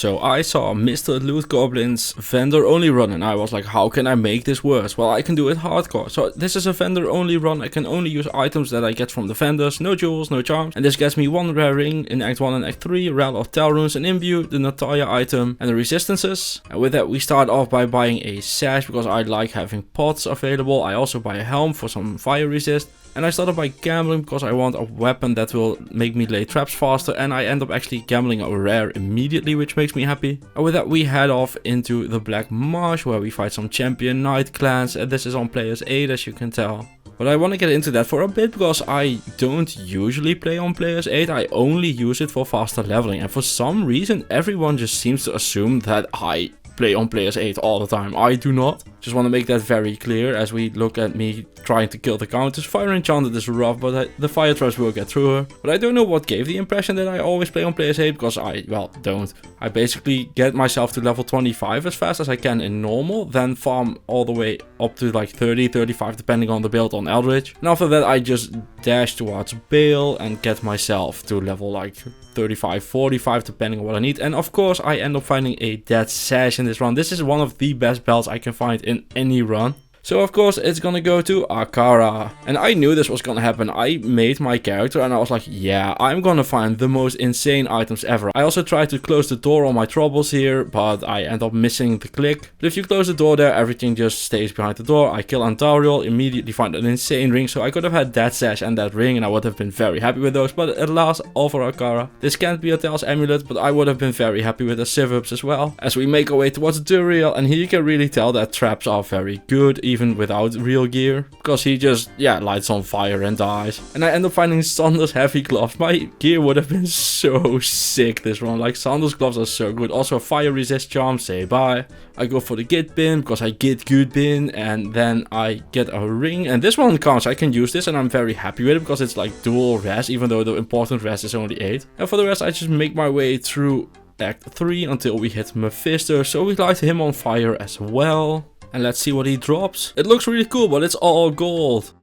So I saw Mr. Loot Goblin's vendor only run and I was like, how can I make this worse? Well, I can do it hardcore. So this is a vendor only run. I can only use items that I get from the vendors, no jewels, no charms. And this gets me 1 rare ring in Act 1 and Act 3, a rel of Tel runes, an imbue, the Natalia item, and the resistances. And with that we start off by buying a sash because I like having pots available. I also buy a helm for some fire resist. And I started by gambling because I want a weapon that will make me lay traps faster, and I end up actually gambling a rare immediately, which makes me happy. And with that we head off into the Black Marsh where we fight some champion knight clans, and this is on players 8 as you can tell. But I want to get into that for a bit because I don't usually play on players 8, I only use it for faster leveling, and for some reason everyone just seems to assume that I play on players 8 all the time. I do not. Just want to make that very clear as we look at me trying to kill the counters. Fire Enchanted is rough, but the fire traps will get through her. But I don't know what gave the impression that I always play on players 8 because I, well, don't. I basically get myself to level 25 as fast as I can in normal, then farm all the way up to like 30, 35 depending on the build on Eldritch. And after that I just dash towards Bale and get myself to level like 35, 45 depending on what I need. And of course I end up finding a dead sash in this run. This is one of the best belts I can find in any run. So of course it's gonna go to Akara. And I knew this was gonna happen. I made my character and I was like, yeah, I'm gonna find the most insane items ever. I also tried to close the door on my troubles here, but I end up missing the click. But if you close the door there, everything just stays behind the door. I kill Antariel, immediately find an insane ring. So I could have had that sash and that ring and I would have been very happy with those. But at last, all for Akara. This can't be a Tel's amulet, but I would have been very happy with the civubs as well. As we make our way towards Duriel, and here you can really tell that traps are very good, even without real gear, because he just, yeah, lights on fire and dies. And I end up finding Sander's heavy gloves. My gear would have been so sick this run. Like, Sander's gloves are so good. Also a fire resist charm, say bye. I go for the git bin because I get good bin, and then I get a ring, and this one counts. I can use this and I'm very happy with it because it's like dual res, even though the important res is only 8. And for the rest I just make my way through Act 3 until we hit Mephisto, so we light him on fire as well. And let's see what he drops. It looks really cool, but it's all gold.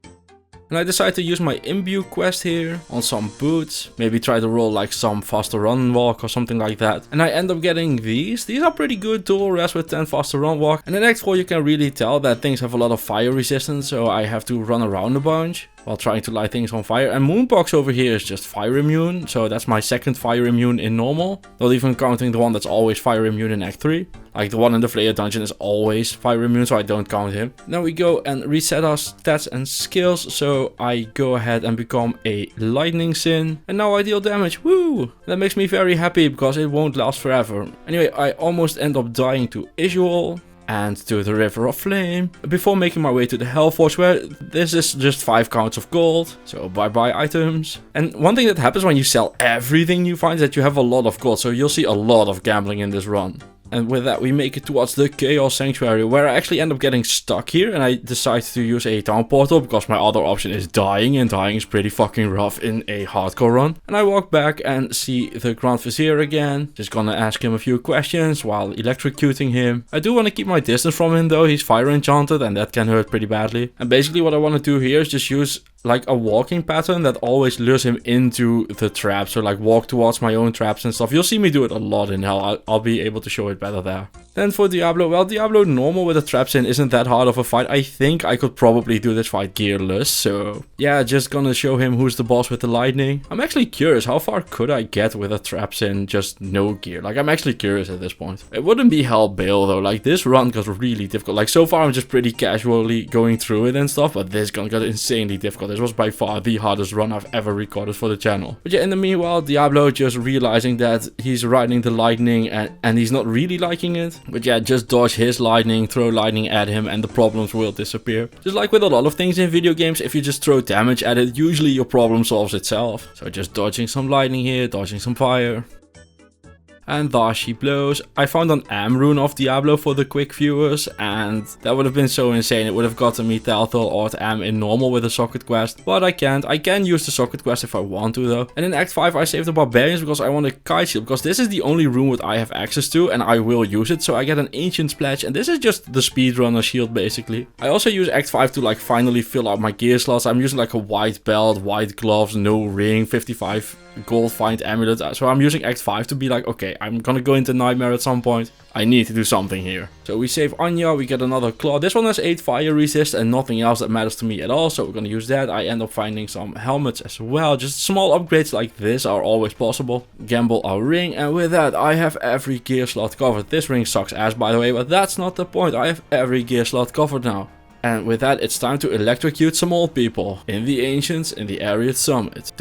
And I decide to use my imbue quest here on some boots. Maybe try to roll like some faster run walk or something like that. And I end up getting these. These are pretty good, dual res with 10 faster run walk. And in Act 4 you can really tell that things have a lot of fire resistance, so I have to run around a bunch while trying to light things on fire. And Moonbox over here is just fire immune, so that's my second fire immune in normal. Not even counting the one that's always fire immune in Act 3. Like the one in the Flayer dungeon is always fire immune, so I don't count him. Now we go and reset our stats and skills, so I go ahead and become a lightning sin. And now I deal damage, woo! That makes me very happy because it won't last forever. Anyway, I almost end up dying to Isual and to the River of Flame before making my way to the Hellforge, where this is just 5 counts of gold, so bye bye items. And one thing that happens when you sell everything you find is that you have a lot of gold, so you'll see a lot of gambling in this run. And with that we make it towards the Chaos Sanctuary, where I actually end up getting stuck here and I decide to use a town portal because my other option is dying, and dying is pretty fucking rough in a hardcore run. And I walk back and see the Grand Vizier again. Just gonna ask him a few questions while electrocuting him. I do want to keep my distance from him though, he's fire enchanted and that can hurt pretty badly. And basically what I want to do here is just use like a walking pattern that always lures him into the trap. So like walk towards my own traps and stuff. You'll see me do it a lot in Hell. I'll be able to show it better there. Then for Diablo, well, Diablo normal with the traps in isn't that hard of a fight. I think I could probably do this fight gearless. So yeah, just gonna show him who's the boss with the lightning. I'm actually curious, how far could I get with the traps in just no gear? Like, I'm actually curious at this point. It wouldn't be hell bail though. Like, this run got really difficult. Like, so far I'm just pretty casually going through it and stuff, but this gun got insanely difficult. This was by far the hardest run I've ever recorded for the channel. But yeah, in the meanwhile, Diablo just realizing that he's riding the lightning and he's not really liking it. But yeah, just dodge his lightning, throw lightning at him and the problems will disappear. Just like with a lot of things in video games, if you just throw damage at it, usually your problem solves itself. So just dodging some lightning here, dodging some fire. And there she blows. I found an Am rune of Diablo for the quick viewers, and that would have been so insane. It would have gotten me Telltale or Am in normal with a socket quest, but I can't. I can use the socket quest if I want to though. And in Act 5 I saved the Barbarians because I want a kite shield, because this is the only rune that I have access to and I will use it. So I get an Ancient Pledge, and this is just the speedrunner shield basically. I also use Act 5 to like finally fill out my gear slots. I'm using like a white belt, white gloves, no ring, 55 gold find amulet. So I'm using Act 5 to be like, okay, I'm gonna go into Nightmare at some point. I need to do something here. So we save Anya, we get another claw. This one has 8 fire resist and nothing else that matters to me at all. So we're gonna use that. I end up finding some helmets as well. Just small upgrades like this are always possible. Gamble our ring, and with that I have every gear slot covered. This ring sucks ass, by the way, but that's not the point. I have every gear slot covered now. And with that, it's time to electrocute some old people in the Ancients in the Area Summit.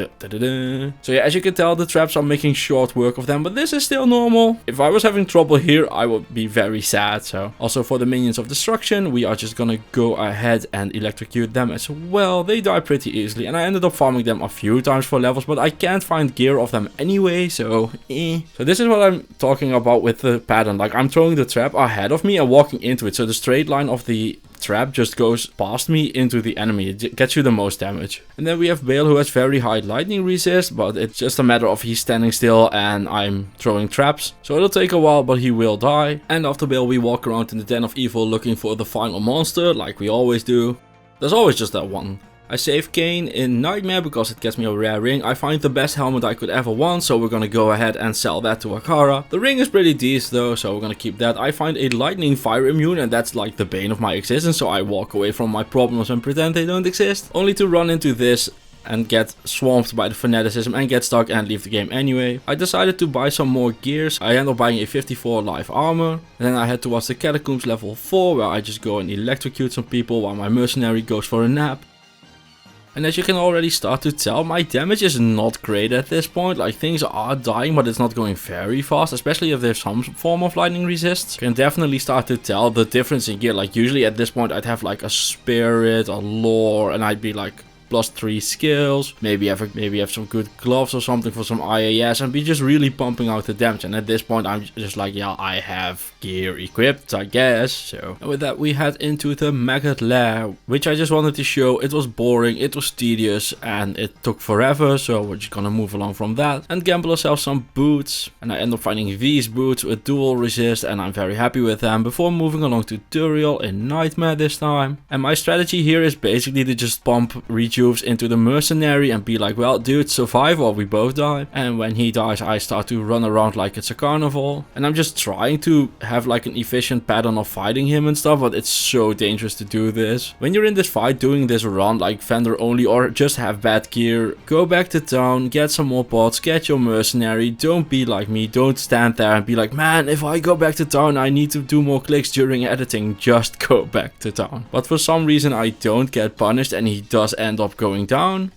So yeah, as you can tell, the traps are making short work of them, but this is still normal. If I was having trouble here, I would be very sad. So also for the Minions of Destruction, we are just gonna go ahead and electrocute them as well. They die pretty easily, and I ended up farming them a few times for levels, but I can't find gear of them anyway, so So this is what I'm talking about with the pattern. Like, I'm throwing the trap ahead of me and walking into it, so the straight line of the trap just goes past me into the enemy. It gets you the most damage. And then we have Bale, who has very high lightning resist, but it's just a matter of he's standing still and I'm throwing traps. So it'll take a while, but he will die. And after Bale, we walk around in the Den of Evil looking for the final monster, like we always do. There's always just that one. I save Kane in Nightmare because it gets me a rare ring. I find the best helmet I could ever want, so we're gonna go ahead and sell that to Akara. The ring is pretty decent though, so we're gonna keep that. I find a lightning fire immune, and that's like the bane of my existence, so I walk away from my problems and pretend they don't exist. Only to run into this and get swamped by the fanaticism and get stuck and leave the game anyway. I decided to buy some more gears. I end up buying a 54 life armor. And then I head towards the catacombs level 4, where I just go and electrocute some people while my mercenary goes for a nap. And as you can already start to tell, my damage is not great at this point. Like, things are dying, but it's not going very fast, especially if there's some form of lightning resist. You can definitely start to tell the difference in gear. Like, usually at this point I'd have like a spirit, a lore, and I'd be like +3 skills, maybe have some good gloves or something for some IAS, and be just really pumping out the damage. And at this point I'm just like, yeah, I have gear equipped, I guess. So, and with that we head into the maggot lair, which I just wanted to show. It was boring, it was tedious, and it took forever, so we're just gonna move along from that and gamble ourselves some boots. And I end up finding these boots with dual resist, and I'm very happy with them, before moving along to Duriel in Nightmare this time. And my strategy here is basically to just pump rejuve into the mercenary and be like, well dude, survive or we both die. And when he dies I start to run around like it's a carnival, and I'm just trying to have like an efficient pattern of fighting him and stuff, but it's so dangerous to do this. When you're in this fight doing this run like vendor only or just have bad gear, go back to town, get some more pots, get your mercenary. Don't be like me, don't stand there and be like, man, if I go back to town I need to do more clicks during editing. Just go back to town. But for some reason I don't get punished, and he does end up going down.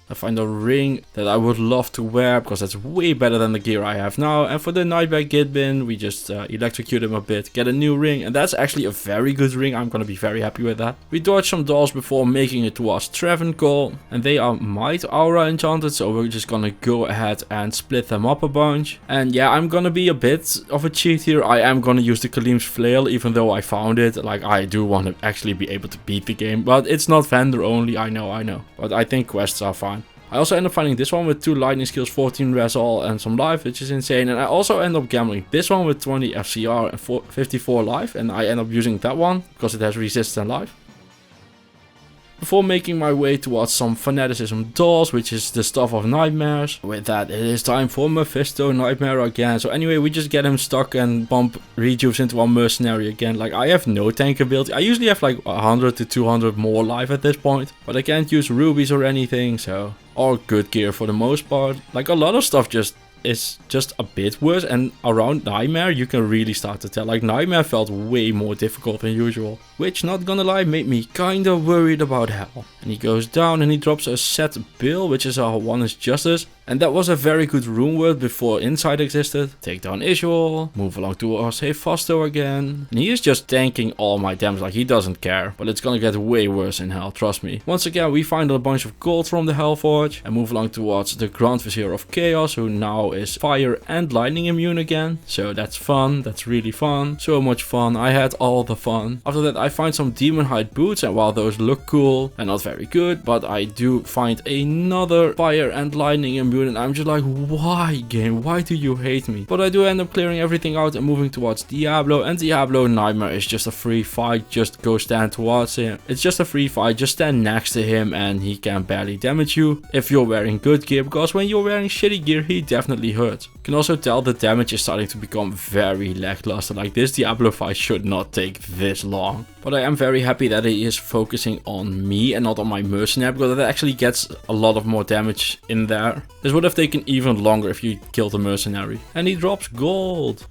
I find a ring that I would love to wear because that's way better than the gear I have now. And for the Nightmare Git bin, we just electrocute him a bit, get a new ring, and that's actually a very good ring. I'm gonna be very happy with that. We dodge some dolls before making it towards Travancore, and they are Might Aura enchanted, so we're just gonna go ahead and split them up a bunch. And yeah, I'm gonna be a bit of a cheat here. I am gonna use the Kalim's Flail, even though I found it. Like, I do want to actually be able to beat the game, but it's not vendor only, I know. But I think quests are fine. I also end up finding this one with 2 lightning skills, 14 resol and some life, which is insane. And I also end up gambling this one with 20 FCR and 54 life, and I end up using that one because it has resist and life. Before making my way towards some fanaticism dolls, which is the stuff of nightmares. With that, it is time for Mephisto Nightmare again. So anyway, we just get him stuck and bump rejuves into our mercenary again. Like, I have no tank ability. I usually have like 100 to 200 more life at this point, but I can't use rubies or anything, so all good gear for the most part. Like, a lot of stuff is just a bit worse, and around Nightmare you can really start to tell. Like, Nightmare felt way more difficult than usual, which, not gonna lie, made me kinda worried about Hell. And he goes down and he drops a set bill, which is our one is Justice, and that was a very good rune word before Insight existed. Take down Ishwal, move along to our save Fasto again, and he is just tanking all my damage. Like, he doesn't care, but it's gonna get way worse in Hell, trust me. Once again we find a bunch of gold from the Hellforge and move along towards the Grand Vizier of Chaos, who now is fire and lightning immune again. So that's fun, that's really fun, so much fun. I had all the fun. After that I find some demon hide boots, and while those look cool and not very good, but I do find another fire and lightning immune, and I'm just like, why game, why do you hate me? But I do end up clearing everything out and moving towards Diablo, and Diablo Nightmare is just a free fight. Just go stand towards him. It's just a free fight, just stand next to him and he can barely damage you if you're wearing good gear, because when you're wearing shitty gear he definitely hurts. can also tell the damage is starting to become very lackluster. Like this Diablo fight should not take this long. But I am very happy that he is focusing on me and not on my mercenary, because that actually gets a lot of more damage in there. This would have taken even longer if you killed the mercenary. And he drops gold.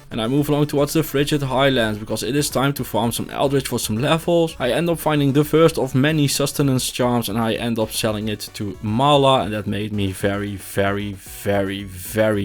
And I move along towards the Frigid Highlands because it is time to farm some Eldritch for some levels. I end up finding the first of many sustenance charms and I end up selling it to Mala, and that made me very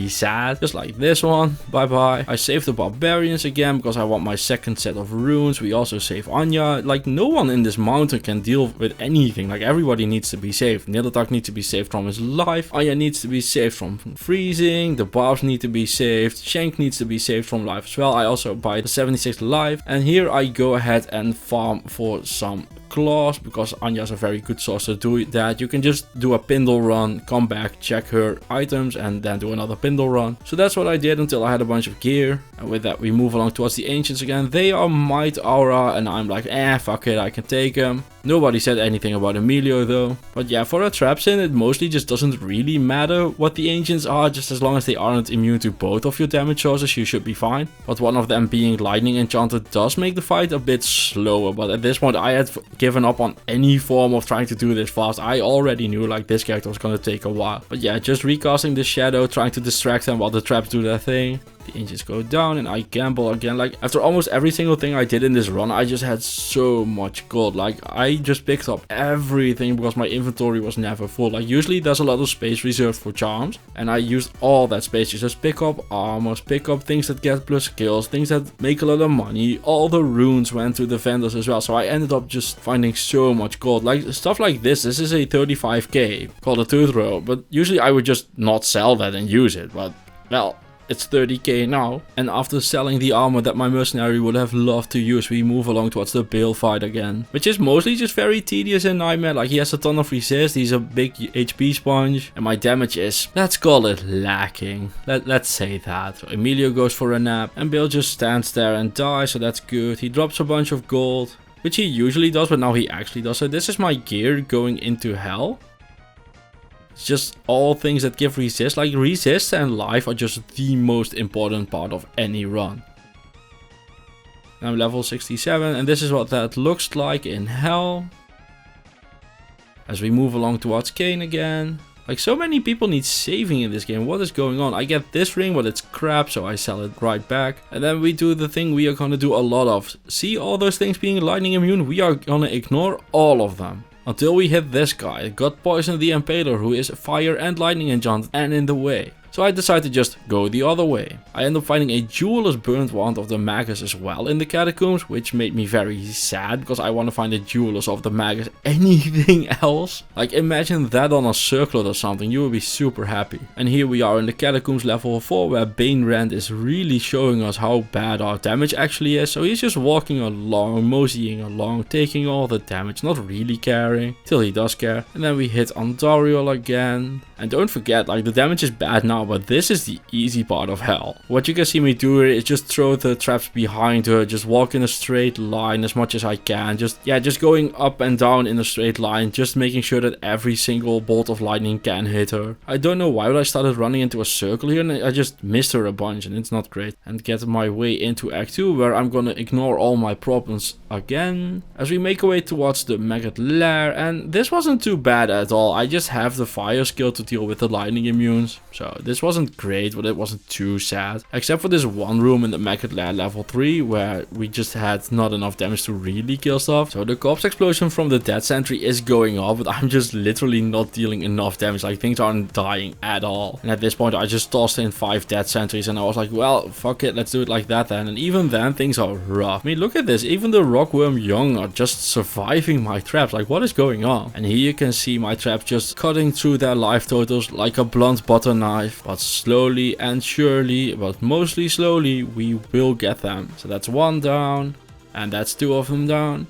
sad. Just like this one. Bye bye. I save the barbarians again because I want my second set of runes. We also save Anya. Like no one in this mountain can deal with anything. Like everybody needs to be saved. Nidadak needs to be saved from his life. Anya needs to be saved from freezing. The barbs need to be saved. Shank needs to be saved from life as well. I also buy the 76 life, and here I go ahead and farm for some claws because Anya is a very good source to do that. You can just do a Pindle run, come back, check her items, and then do another Pindle run. So that's what I did until I had a bunch of gear. And with that we move along towards the ancients again. They are Might Aura and I'm like, fuck it, I can take them. Nobody said anything about Emilio though. But yeah, for a trap sin it mostly just doesn't really matter what the ancients are, just as long as they aren't immune to both of your damage sources you should be fine. But one of them being lightning enchanted does make the fight a bit slower, but at this point I had given up on any form of trying to do this fast. I already knew like this character was gonna take a while. But yeah, just recasting the shadow, trying to distract them while the traps do their thing. The ancients go down and I gamble again. Like after almost every single thing I did in this run, I just had so much gold. Like I just picked up everything because my inventory was never full. Like usually there's a lot of space reserved for charms, and I used all that space to just pick up armors, pick up things that get plus skills, things that make a lot of money. All the runes went to the vendors as well, so I ended up just finding so much gold. Like stuff like this is a 35k called a tooth row, but usually I would just not sell that and use it, but well, it's 30k now. And after selling the armor that my mercenary would have loved to use, we move along towards the Bale fight again, which is mostly just very tedious in Nightmare. Like he has a ton of resist, he's a big HP sponge, and my damage is, let's call it, lacking. Let's say that. So Emilio goes for a nap and Bale just stands there and dies, so that's good. He drops a bunch of gold, which he usually does, but now he actually does. So this is my gear going into hell. It's just all things that give resist. Like resist and life are just the most important part of any run. I'm level 67 and this is what that looks like in hell. As we move along towards Cain again. Like so many people need saving in this game. What is going on? I get this ring, but it's crap, so I sell it right back. And then we do the thing we are gonna do a lot of. See all those things being lightning immune? We are gonna ignore all of them. Until we hit this guy, God Poison the Impaler, who is fire and lightning enchanted and in the way. So I decided to just go the other way. I end up finding a Jeweler's Burnt Wand of the Magus as well in the catacombs, which made me very sad because I want to find the Jewelers of the Magus. Anything else? Like imagine that on a circlet or something, you would be super happy. And here we are in the catacombs level 4 where Bane Rand is really showing us how bad our damage actually is. So he's just walking along, moseying along, taking all the damage, not really caring, till he does care. And then we hit Andariel again. And don't forget, like the damage is bad now, but this is the easy part of hell. What you can see me do here is just throw the traps behind her, just walk in a straight line as much as I can. Just going up and down in a straight line, just making sure that every single bolt of lightning can hit her. I don't know why, but I started running into a circle here and I just missed her a bunch and it's not great. And get my way into Act 2 where I'm gonna ignore all my problems again. As we make our way towards the Maggot Lair, and this wasn't too bad at all. I just have the fire skill to deal with the lightning immunes. So this wasn't great, but it wasn't too sad. Except for this one room in the Maggot Lair level 3 where we just had not enough damage to really kill stuff. So the corpse explosion from the dead sentry is going off, but I'm just literally not dealing enough damage. Like things aren't dying at all. And at this point I just tossed in 5 dead sentries and I was like, well, fuck it, let's do it like that then. And even then things are rough. I mean, look at this. Even the Rockworm Young are just surviving my traps. Like what is going on? And here you can see my traps just cutting through their life totals like a blunt butter knife. But slowly and surely, but mostly slowly, we will get them. So that's 1 down. And that's 2 of them down.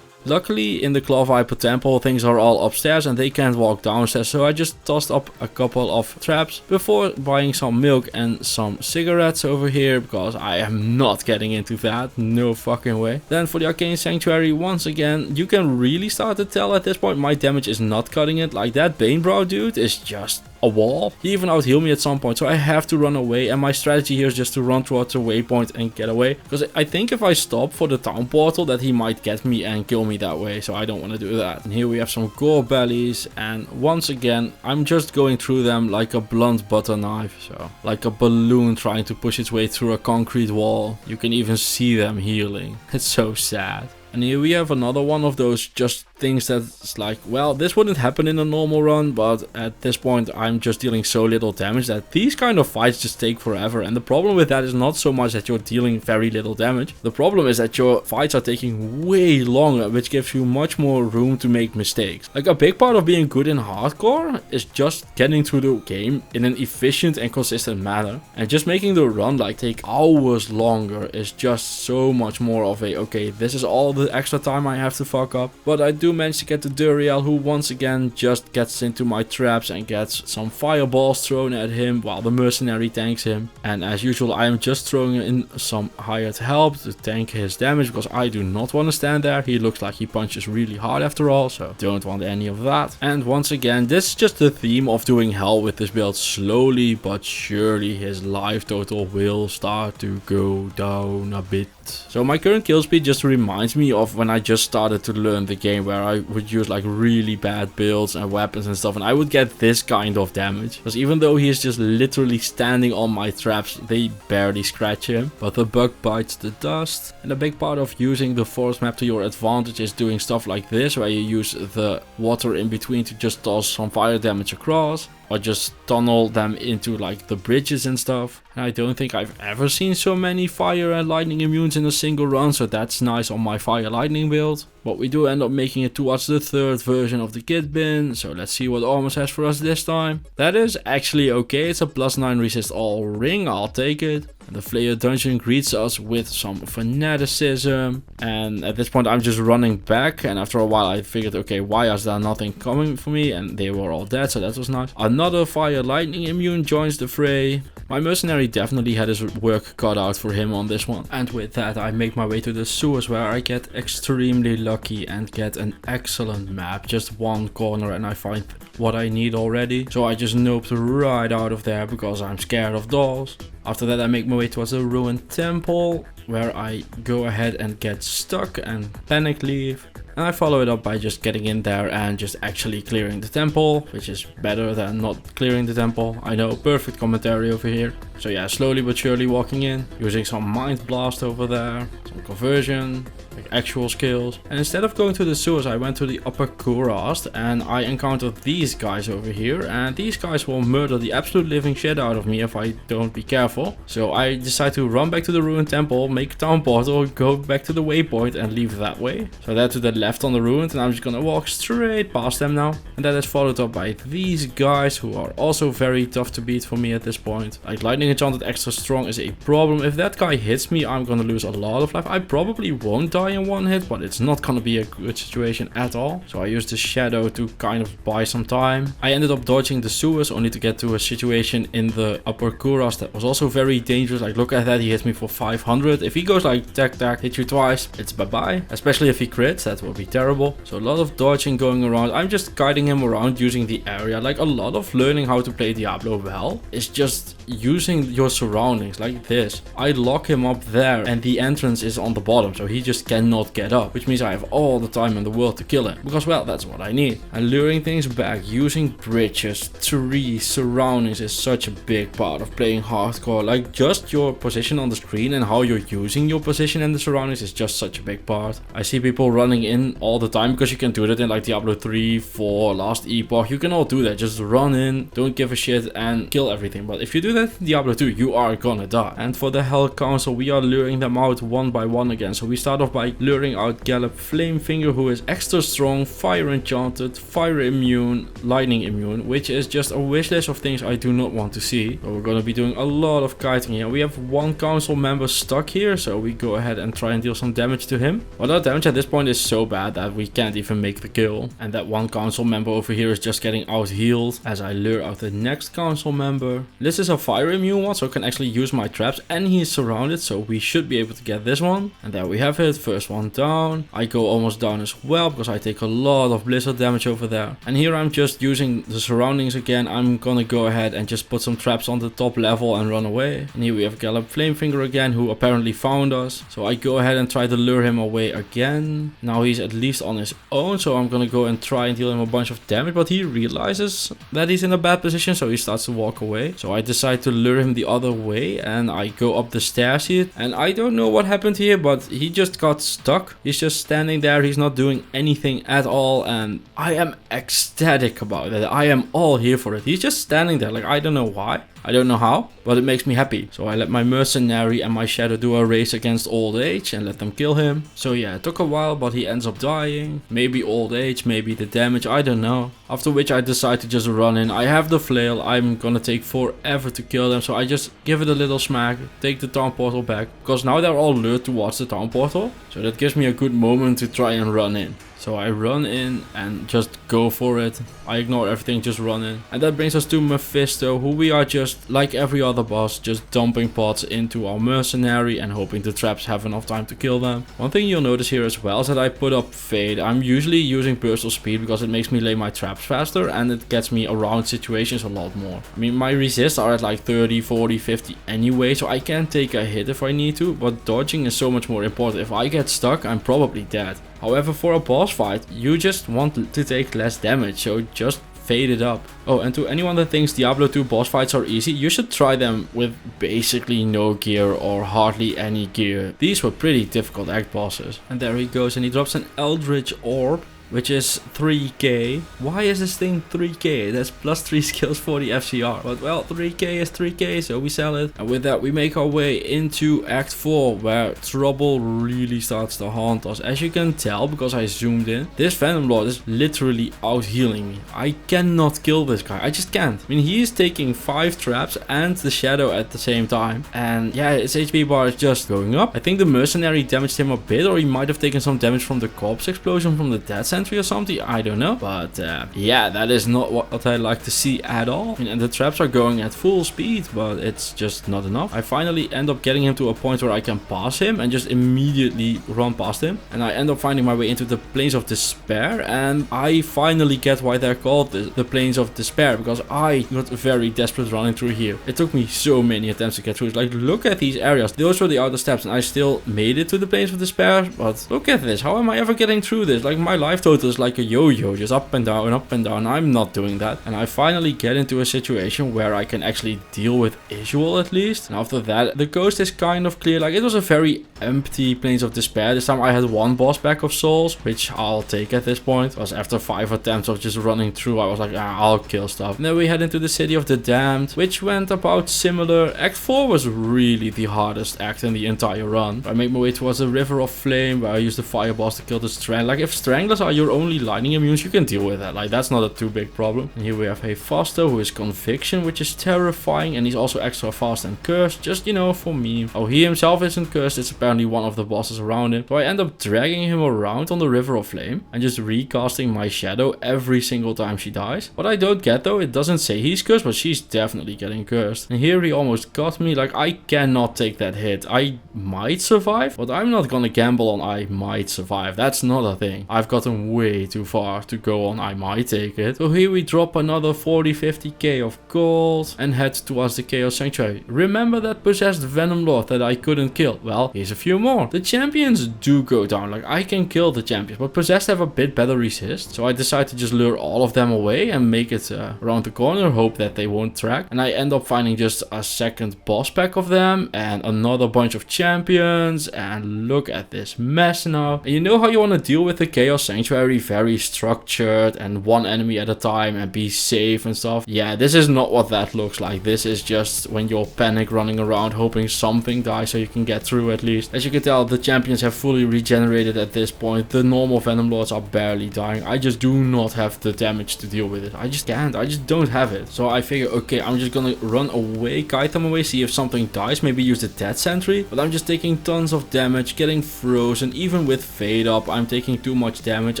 Luckily in the Claw Viper Temple things are all upstairs and they can't walk downstairs, so I just tossed up a couple of traps before buying some milk and some cigarettes over here because I am not getting into that, no fucking way. Then for the Arcane Sanctuary, once again you can really start to tell at this point my damage is not cutting it. Like that Banebrow dude is just a wall. He even out-healed me at some point, so I have to run away, and my strategy here is just to run towards the waypoint and get away, because I think if I stop for the town portal that he might get me and kill me that way, so I don't want to do that. And here we have some gore bellies, and once again I'm just going through them like a blunt butter knife, so like a balloon trying to push its way through a concrete wall. You can even see them healing. It's so sad. And here we have another one of those just things that's like, well, this wouldn't happen in a normal run, but at this point I'm just dealing so little damage that these kind of fights just take forever. And the problem with that is not so much that you're dealing very little damage. The problem is that your fights are taking way longer, which gives you much more room to make mistakes. Like, a big part of being good in hardcore is just getting through the game in an efficient and consistent manner. And just making the run like take hours longer is just so much more of a, okay, this is all the extra time I have to fuck up. But I do manage to get to Duriel, who once again just gets into my traps and gets some fireballs thrown at him while the mercenary tanks him. And as usual, I am just throwing in some hired help to tank his damage, because I do not want to stand there. He looks like he punches really hard after all, so don't want any of that. And once again, this is just the theme of doing hell with this build. Slowly but surely his life total will start to go down a bit. So my current kill speed just reminds me of when I just started to learn the game, where I would use like really bad builds and weapons and stuff, and I would get this kind of damage. Because even though he is just literally standing on my traps, they barely scratch him. But the bug bites the dust. And a big part of using the forest map to your advantage is doing stuff like this, where you use the water in between to just toss some fire damage across, or just tunnel them into like the bridges and stuff. And I don't think I've ever seen so many fire and lightning immunes in a single run, so that's nice on my fire lightning build. But we do end up making it towards the third version of the kit bin, so let's see what Ormus has for us this time. That is actually okay. It's a +9 resist all ring, I'll take it. And the Flayer dungeon greets us with some fanaticism, and at this point I'm just running back, and after a while I figured, okay, why is there nothing coming for me? And they were all dead, so that was nice. Another fire lightning immune joins the fray. My mercenary definitely had his work cut out for him on this one. And with that I make my way to the sewers, where I get extremely lucky and get an excellent map. Just one corner and I find what I need already. So I just noped right out of there because I'm scared of dolls. After that I make my way towards a ruined temple, where I go ahead and get stuck and panic leave. And I follow it up by just getting in there and just actually clearing the temple, which is better than not clearing the temple. I know, perfect commentary over here. So yeah, slowly but surely walking in, using some mind blast over there, some conversion, like actual skills. And instead of going to the sewers, I went to the upper Kurast, and I encountered these guys over here. And these guys will murder the absolute living shit out of me if I don't be careful. So I decide to run back to the ruined temple, make a town portal, go back to the waypoint and leave that way. So that to the left on the ruined, and I'm just gonna walk straight past them now. And that is followed up by these guys, who are also very tough to beat for me at this point. Like, lightning enchanted extra strong is a problem. If that guy hits me, I'm gonna lose a lot of life. I probably won't die in one hit, but it's not gonna be a good situation at all. So I used the shadow to kind of buy some time. I ended up dodging the sewers only to get to a situation in the upper Kurast that was also very dangerous. Like, look at that, he hit me for 500. If he goes like tack tack, hit you twice, it's bye bye. Especially if he crits, that will be terrible. So a lot of dodging going around. I'm just guiding him around using the area. Like, a lot of learning how to play Diablo well is just using your surroundings like this. I lock him up there and the entrance is on the bottom, so he just cannot get up, which means I have all the time in the world to kill him, because, well, that's what I need. And luring things back, using bridges, trees, surroundings is such a big part of playing hardcore. Like, just your position on the screen and how you're using your position and the surroundings is just such a big part. I see people running in all the time, because you can do that in like Diablo 3, 4, Last Epoch. You can all do that, just run in, don't give a shit and kill everything. But if you do that in Diablo 2, you are gonna die. And for the Hell Council, we are luring them out one by one again. So we start off by luring out Gallop Flamefinger, who is extra strong, fire enchanted, fire immune, lightning immune, which is just a wish list of things I do not want to see. So we're gonna be doing a lot of kiting here. We have one council member stuck here, so we go ahead and try and deal some damage to him. But our damage at this point is so bad that we can't even make the kill. And that one council member over here is just getting out healed as I lure out the next council member. This is a fire immune one, so I can actually use my traps, and he's surrounded, so we should be able to get this one. And there we have it, first one down. I go almost down as well because I take a lot of blizzard damage over there. And here I'm just using the surroundings again. I'm gonna go ahead and just put some traps on the top level and run away. And here we have Gallop Flamefinger again, who apparently found us. So I go ahead and try to lure him away again. Now he's at least on his own, so I'm gonna go and try and deal him a bunch of damage, but he realizes that he's in a bad position, so he starts to walk away. So I decide to lure him the other way, and I go up the stairs here. And I don't know what happened here, but he just got stuck. He's just standing there, he's not doing anything at all, and I am ecstatic about it. I am all here for it. He's just standing there, like, I don't know why. I don't know how, but it makes me happy. So I let my mercenary and my shadow do a race against old age and let them kill him. So yeah, it took a while, but he ends up dying. Maybe old age, maybe the damage, I don't know. After which I decide to just run in. I have the flail, I'm gonna take forever to kill them. So I just give it a little smack, take the town portal back. Because now they're all lured towards the town portal. So that gives me a good moment to try and run in. So I run in and just go for it. I ignore everything, just run in. And that brings us to Mephisto, who we are just, like every other boss, just dumping pots into our mercenary and hoping the traps have enough time to kill them. One thing you'll notice here as well is that I put up Fade. I'm usually using burst of speed because it makes me lay my traps faster and it gets me around situations a lot more. I mean, my resists are at like 30, 40, 50 anyway, so I can take a hit if I need to, but dodging is so much more important. If I get stuck, I'm probably dead. However, for a boss fight, you just want to take less damage, so just fade it up. Oh, and to anyone that thinks Diablo 2 boss fights are easy, you should try them with basically no gear or hardly any gear. These were pretty difficult act bosses. And there he goes, and he drops an Eldritch Orb, which is 3k. Why is this thing 3k? That's plus 3 skills for the FCR. But well, 3k is 3k, so we sell it. And with that, we make our way into Act 4, where trouble really starts to haunt us. As you can tell, because I zoomed in, this Venom Lord is literally out healing me. I cannot kill this guy. I just can't. I mean, he is taking 5 traps and the shadow at the same time. And yeah, his HP bar is just going up. I think the mercenary damaged him a bit, or he might have taken some damage from the corpse explosion from the dead center or something, I don't know. But yeah, that is not what I like to see at all. I mean, and the traps are going at full speed, but it's just not enough. I finally end up getting him to a point where I can pass him and just immediately run past him. And I end up finding my way into the Plains of Despair, and I finally get why they're called the Plains of Despair, because I got very desperate running through here. It took me so many attempts to get through. It's like, look at these areas. Those were the outer steps, and I still made it to the Plains of Despair. But look at this. How am I ever getting through this? Like, my life total is like a yo-yo, just up and down, up and down. I'm not doing that. And I finally get into a situation where I can actually deal with Isual at least. And after that, the coast is kind of clear. Like, it was a very empty Plains of Despair. This time I had one boss back of souls, which I'll take at this point. Because after 5 attempts of just running through, I was like, I'll kill stuff. And then we head into the City of the Damned, which went about similar. Act 4 was really the hardest act in the entire run. I make my way towards the River of Flame, where I use the Fireballs to kill the Strangler. Like, if Stranglers are your only lightning immunes, you can deal with that. Like, that's not a too big problem. And here we have Hephaestus, who is Conviction, which is terrifying, and he's also extra fast and cursed, just, you know, for me. Oh, he himself isn't cursed, it's apparently one of the bosses around him. So I end up dragging him around on the River of Flame and just recasting my shadow every single time she dies. What I don't get though, it doesn't say he's cursed, but she's definitely getting cursed. And here he almost got me. Like, I cannot take that hit. I might survive, but I'm not gonna gamble on I might survive. That's not a thing. I've gotten way too far to go on I might take it. So here we drop another 40-50k of gold and head towards the Chaos Sanctuary. Remember that possessed Venom Lord that I couldn't kill? Well, here's a few more. The champions do go down. Like, I can kill the champions, but possessed have a bit better resist. So I decide to just lure all of them away and make it around the corner, hope that they won't track. And I end up finding just a second boss pack of them and another bunch of champions. And look at this mess now. And you know how you want to deal with the Chaos Sanctuary? Very structured and one enemy at a time and be safe and stuff. Yeah, this is not what that looks like. This is just when you're panic running around hoping something dies so you can get through at least. As you can tell, the champions have fully regenerated at this point. The normal Venom Lords are barely dying. I just do not have the damage to deal with it. I just can't. I just don't have it. So I figure, okay, I'm just gonna run away, kite them away, see if something dies, maybe use the Death Sentry. But I'm just taking tons of damage, getting frozen. Even with Fade up, I'm taking too much damage.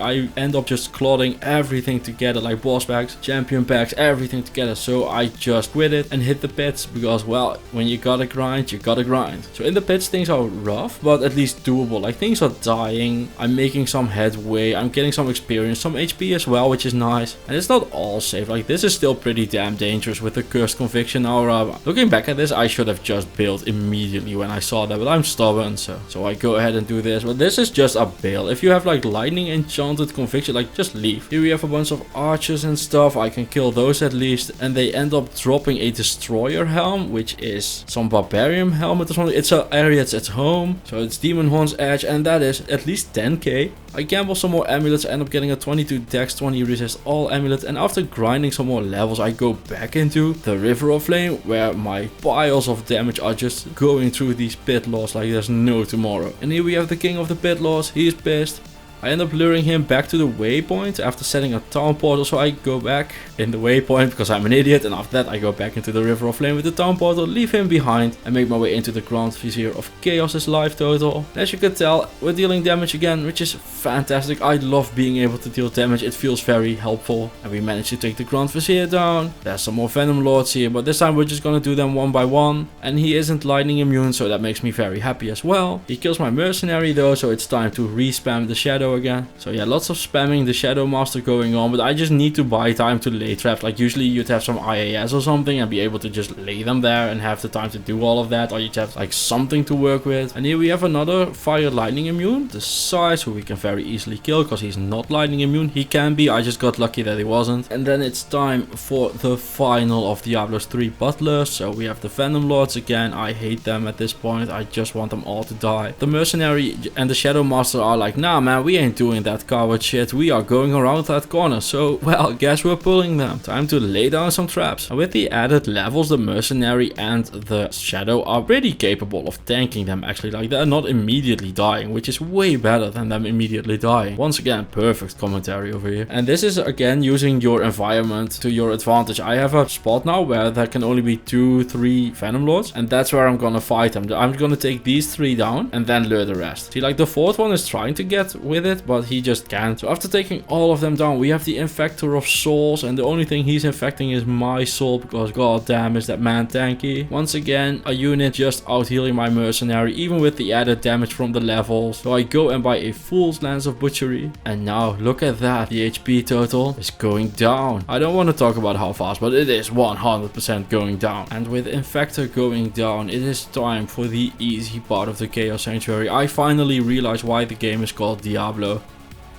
I end up just clodding everything together, like boss packs, champion packs, everything together. So I just quit it and hit the pits because, well, when you gotta grind, you gotta grind. So in the pits things are rough, but at least doable. Like things are dying, I'm making some headway, I'm getting some experience, some HP as well, which is nice. And it's not all safe, like this is still pretty damn dangerous with the cursed conviction aura. Looking back at this, I should have just built immediately when I saw that, but I'm stubborn, so I go ahead and do this. But this is just a bail. If you have like lightning enchanted conviction, like just leave. Here we have a bunch of archers and stuff, I can kill those at least, and they end up dropping a destroyer helm, which is some barbarian helmet or something. It's an area, it's home, so it's demon horn's edge, and that is at least 10k. I gamble some more amulets, end up getting a 22 dex, 20 resist all amulet, and after grinding some more levels, I go back into the River of Flame, where my piles of damage are just going through these pit lords like there's no tomorrow. And here we have the king of the pit lords, he's pissed. I end up luring him back to the waypoint after setting a town portal, so I go back in the waypoint because I'm an idiot, and after that I go back into the River of Flame with the town portal, leave him behind, and make my way into the Grand Vizier of Chaos's life total. As you can tell, we're dealing damage again, which is fantastic. I love being able to deal damage, it feels very helpful. And we managed to take the Grand Vizier down. There's some more Venom Lords here, but this time we're just gonna do them one by one. And he isn't lightning immune, so that makes me very happy as well. He kills my mercenary though, so it's time to respam the Shadow again. So yeah, lots of spamming the Shadow Master going on, but I just need to buy time to lay traps. Like usually you'd have some IAS or something and be able to just lay them there and have the time to do all of that, or you'd have like something to work with. And here we have another fire lightning immune, the Size, who we can very easily kill because he's not lightning immune. He can be, I just got lucky that he wasn't. And then it's time for the final of Diablo's 3 butlers. So we have the Venom Lords again. I hate them at this point, I just want them all to die. The mercenary and the Shadow Master are like, nah man, we ain't doing that coward shit, we are going around that corner. So well, guess we're pulling them. Time to lay down some traps. And with the added levels, the mercenary and the Shadow are pretty capable of tanking them actually. Like they're not immediately dying, which is way better than them immediately dying. Once again, perfect commentary over here. And this is again using your environment to your advantage. I have a spot now where there can only be 2-3 Venom Lords, and that's where I'm gonna fight them. I'm gonna take these 3 down and then lure the rest. See, like the 4th one is trying to get with it, but he just can't. So after taking all of them down, we have the Infector of Souls, and the only thing he's infecting is my soul because god damn is that man tanky. Once again, a unit just out healing my mercenary, even with the added damage from the levels. So I go and buy a Fool's Lance of Butchery, and now look at that, the HP total is going down. I don't want to talk about how fast, but it is 100% going down. And with Infector going down, it is time for the easy part of the Chaos Sanctuary. I finally realized why the game is called Diablo.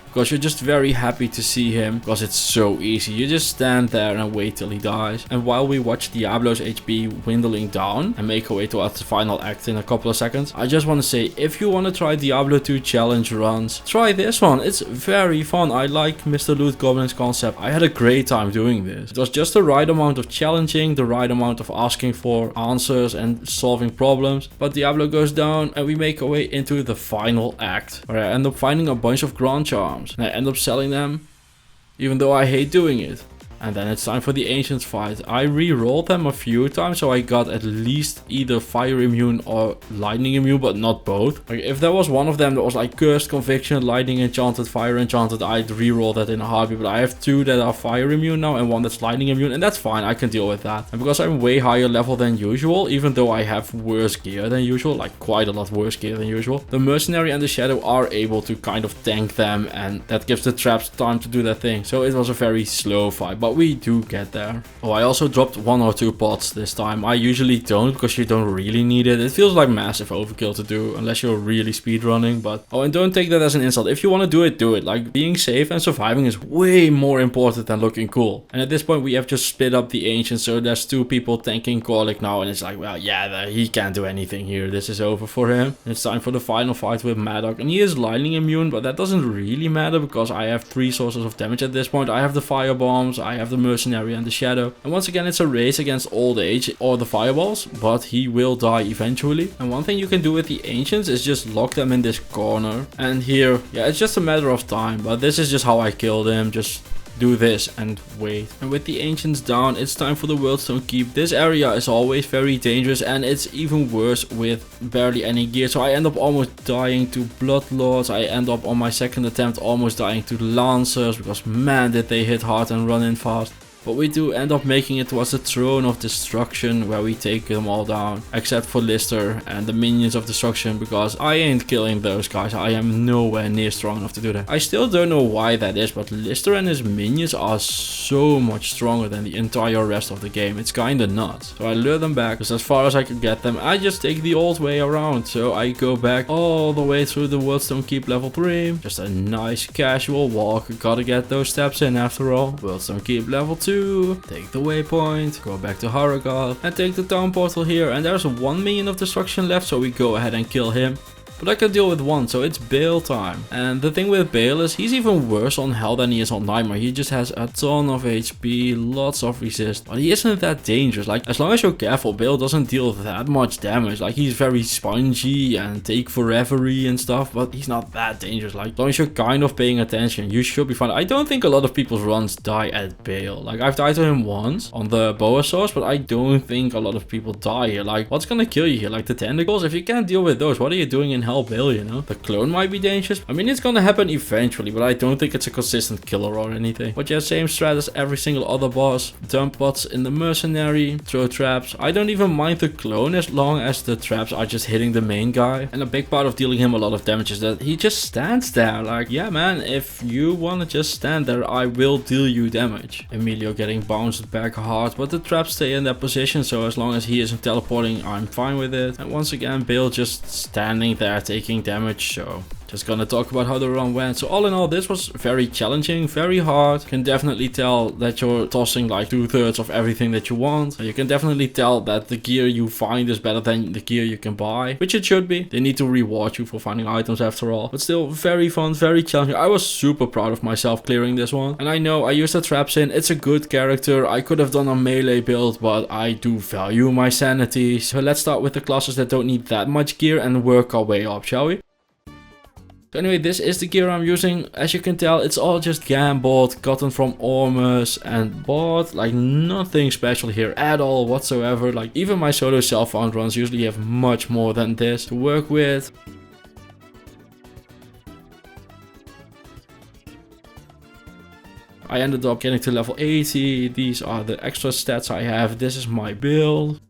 Because you're just very happy to see him, because it's so easy. You just stand there and wait till he dies. And while we watch Diablo's HP dwindling down and make our way towards the final act in a couple of seconds, I just want to say, if you want to try Diablo 2 challenge runs, try this one. It's very fun. I like Mr. Loot Goblin's concept. I had a great time doing this. It was just the right amount of challenging, the right amount of asking for answers and solving problems. But Diablo goes down and we make our way into the final act, where I end up finding a bunch of Grand Charms. And I end up selling them, even though I hate doing it. And then it's time for the Ancients fight. I re-rolled them a few times, so I got at least either fire immune or lightning immune, but not both. Like if there was one of them that was like cursed conviction, lightning enchanted, fire enchanted, I'd re-roll that in a heartbeat. But I have 2 that are fire immune now and 1 that's lightning immune, and that's fine, I can deal with that. And because I'm way higher level than usual, even though I have worse gear than usual, like quite a lot worse gear than usual, the mercenary and the Shadow are able to kind of tank them, and that gives the traps time to do their thing. So it was a very slow fight, but we do get there. Oh, I also dropped 1 or 2 pots this time. I usually don't, because you don't really need it. It feels like massive overkill to do unless you're really speedrunning, but oh, and don't take that as an insult. If you want to do it, do it. Like being safe and surviving is way more important than looking cool. And at this point we have just split up the Ancients, so there's 2 people tanking Korlik now, and it's like, well, yeah, he can't do anything here. This is over for him. And it's time for the final fight with Maddock, and he is lightning immune, but that doesn't really matter because I have 3 sources of damage at this point. I have the fire bombs, I have the mercenary and the Shadow, and once again it's a race against old age or the fireballs, but he will die eventually. And one thing you can do with the Ancients is just lock them in this corner, and here, yeah, it's just a matter of time. But this is just how I killed him, just do this and wait. And with the ancients down, it's time for the Worldstone Keep. This area is always very dangerous, and it's even worse with barely any gear. So I end up almost dying to Bloodlords. I end up on my second attempt almost dying to Lancers, because man did they hit hard and run in fast. But we do end up making it towards the Throne of Destruction, where we take them all down, except for Lister and the Minions of Destruction, because I ain't killing those guys. I am nowhere near strong enough to do that. I still don't know why that is, but Lister and his minions are so much stronger than the entire rest of the game. It's kinda nuts. So I lure them back, because as far as I can get them, I just take the old way around. So I go back all the way through the Worldstone Keep level 3. Just a nice casual walk. Gotta get those steps in after all. Worldstone Keep level 2. Take the waypoint, go back to Harrogath, and take the town portal here. And there's 1 minion of destruction left, so we go ahead and kill him. But I can deal with one, so it's Bale time. And the thing with Bale is he's even worse on hell than he is on Nightmare. He just has a ton of HP, lots of resist. But he isn't that dangerous. Like, as long as you're careful, Bale doesn't deal that much damage. Like, he's very spongy and take forever-y and stuff, but he's not that dangerous. Like, as long as you're kind of paying attention, you should be fine. I don't think a lot of people's runs die at Bale. Like, I've died to him once on the Boa Source, but I don't think a lot of people die here. Like, what's gonna kill you here? Like, the tentacles? If you can't deal with those, what are you doing in hell? Bale, you know? The clone might be dangerous. I mean, it's gonna happen eventually, but I don't think it's a consistent killer or anything. But yeah, same strat as every single other boss. Dump bots in the mercenary, throw traps. I don't even mind the clone as long as the traps are just hitting the main guy. And a big part of dealing him a lot of damage is that he just stands there. Like, yeah man, if you wanna just stand there, I will deal you damage. Emilio getting bounced back hard, but the traps stay in that position, so as long as he isn't teleporting, I'm fine with it. And once again, Bale just standing there taking damage, so just gonna talk about how the run went. So all in all, this was very challenging, very hard. You can definitely tell that you're tossing like 2/3 of everything that you want. You can definitely tell that the gear you find is better than the gear you can buy, which it should be. They need to reward you for finding items after all. But still very fun, very challenging. I was super proud of myself clearing this one. And I know I used the traps in. It's a good character. I could have done a melee build, but I do value my sanity. So let's start with the classes that don't need that much gear and work our way up, shall we? So anyway, this is the gear I'm using. As you can tell, it's all just Gambot, gotten from Ormus and bought. Like, nothing special here at all whatsoever. Like, even my solo self-found runs usually have much more than this to work with. I ended up getting to level 80. These are the extra stats I have. This is my build.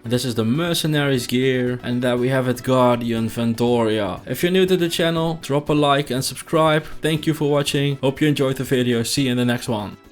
This is the Mercenaries gear, and there we have it, Guardian Vandoria. If you're new to the channel, drop a like and subscribe. Thank you for watching. Hope you enjoyed the video. See you in the next one.